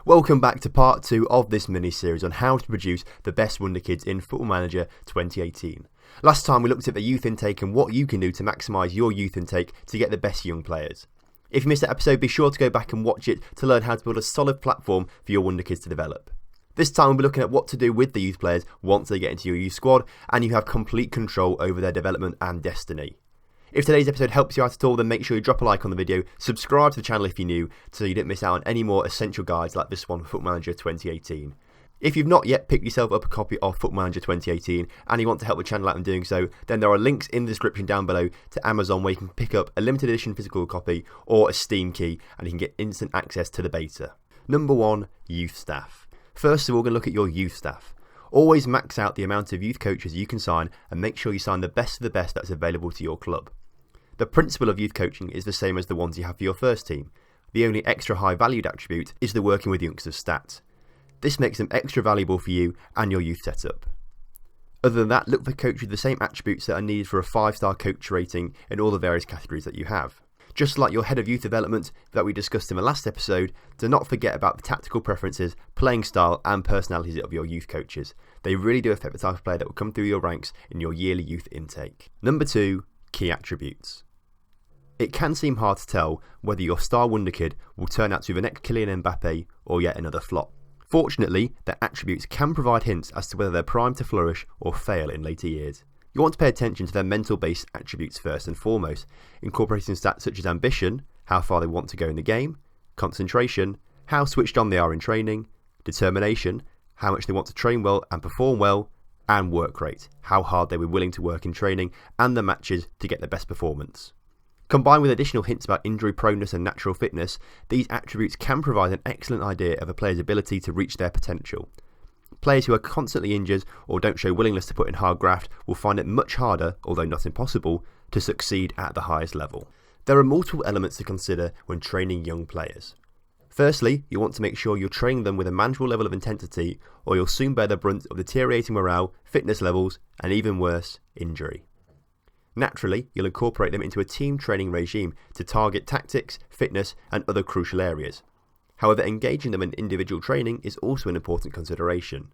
Welcome back to part 2 of this mini-series on how to produce the best Wonderkids in Football Manager 2018. Last time we looked at the youth intake and what you can do to maximise your youth intake to get the best young players. If you missed that episode, be sure to go back and watch it to learn how to build a solid platform for your Wonderkids to develop. This time we'll be looking at what to do with the youth players once they get into your youth squad and you have complete control over their development and destiny. If today's episode helps you out at all, then make sure you drop a like on the video, subscribe to the channel if you're new so you don't miss out on any more essential guides like this one for Football Manager 2018. If you've not yet picked yourself up a copy of Football Manager 2018 and you want to help the channel out in doing so, then there are links in the description down below to Amazon where you can pick up a limited edition physical copy or a Steam key and you can get instant access to the beta. Number 1. Youth staff. First of all, we're going to look at your youth staff. Always max out the amount of youth coaches you can sign and make sure you sign the best of the best that's available to your club. The principle of youth coaching is the same as the ones you have for your first team. The only extra high valued attribute is the working with youngsters stat. This makes them extra valuable for you and your youth setup. Other than that, look for coaches with the same attributes that are needed for a 5-star coach rating in all the various categories that you have. Just like your head of youth development that we discussed in the last episode, do not forget about the tactical preferences, playing style and personalities of your youth coaches. They really do affect the type of player that will come through your ranks in your yearly youth intake. Number 2. Key attributes. It can seem hard to tell whether your star Wonderkid will turn out to be the next Kylian Mbappe or yet another flop. Fortunately, their attributes can provide hints as to whether they're primed to flourish or fail in later years. You want to pay attention to their mental-based attributes first and foremost, incorporating stats such as ambition, how far they want to go in the game, concentration, how switched on they are in training, determination, how much they want to train well and perform well, and work rate, how hard they were willing to work in training and the matches to get the best performance. Combined with additional hints about injury proneness and natural fitness, these attributes can provide an excellent idea of a player's ability to reach their potential. Players who are constantly injured or don't show willingness to put in hard graft will find it much harder, although not impossible, to succeed at the highest level. There are multiple elements to consider when training young players. Firstly, you want to make sure you're training them with a manageable level of intensity or you'll soon bear the brunt of deteriorating morale, fitness levels and even worse, injury. Naturally, you'll incorporate them into a team training regime to target tactics, fitness and other crucial areas. However, engaging them in individual training is also an important consideration.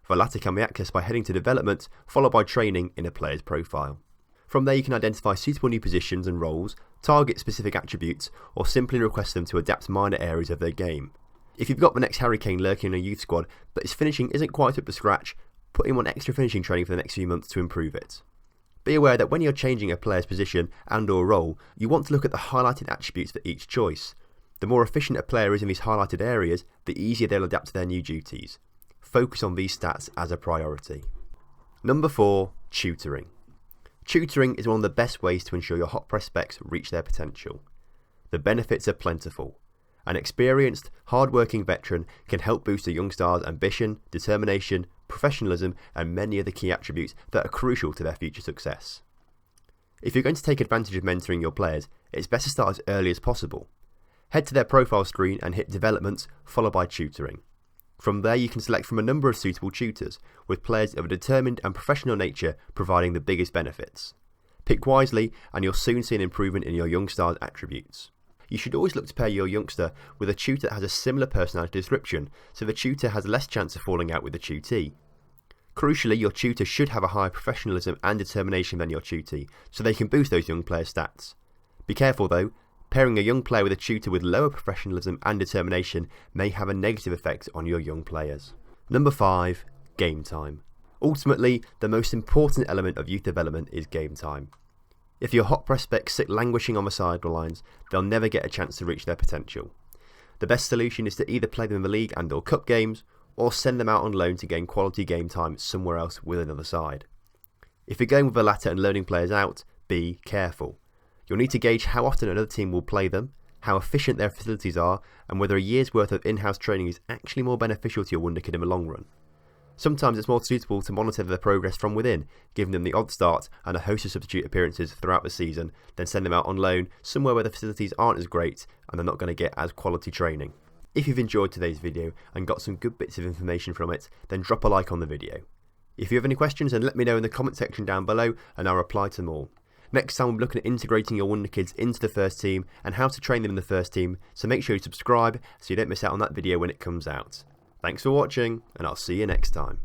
The latter can be accessed by heading to development, followed by training in a player's profile. From there you can identify suitable new positions and roles, target specific attributes, or simply request them to adapt minor areas of their game. If you've got the next Harry Kane lurking in a youth squad, but his finishing isn't quite up to scratch, put him on extra finishing training for the next few months to improve it. Be aware that when you're changing a player's position and or role, you want to look at the highlighted attributes for each choice. The more efficient a player is in these highlighted areas, the easier they'll adapt to their new duties. Focus on these stats as a priority. Number 4. Tutoring. Tutoring is one of the best ways to ensure your hot prospects reach their potential. The benefits are plentiful. An experienced, hard-working veteran can help boost a young star's ambition, determination, professionalism and many other key attributes that are crucial to their future success. If you're going to take advantage of mentoring your players, it's best to start as early as possible. Head to their profile screen and hit Developments, followed by Tutoring. From there you can select from a number of suitable tutors, with players of a determined and professional nature providing the biggest benefits. Pick wisely and you'll soon see an improvement in your young star's attributes. You should always look to pair your youngster with a tutor that has a similar personality description, so the tutor has less chance of falling out with the tutee. Crucially, your tutor should have a higher professionalism and determination than your tutee, so they can boost those young players' stats. Be careful though, pairing a young player with a tutor with lower professionalism and determination may have a negative effect on your young players. Number 5. Game time. Ultimately, the most important element of youth development is game time. If your hot prospects sit languishing on the sidelines, they'll never get a chance to reach their potential. The best solution is to either play them in the league and or cup games, or send them out on loan to gain quality game time somewhere else with another side. If you're going with the latter and loaning players out, be careful. You'll need to gauge how often another team will play them, how efficient their facilities are, and whether a year's worth of in-house training is actually more beneficial to your Wonderkid in the long run. Sometimes it's more suitable to monitor their progress from within, giving them the odd start and a host of substitute appearances throughout the season, then send them out on loan somewhere where the facilities aren't as great and they're not going to get as quality training. If you've enjoyed today's video and got some good bits of information from it, then drop a like on the video. If you have any questions, then let me know in the comment section down below and I'll reply to them all. Next time we'll be looking at integrating your Wonerkids into the first team and how to train them in the first team, so make sure you subscribe so you don't miss out on that video when it comes out. Thanks for watching, and I'll see you next time.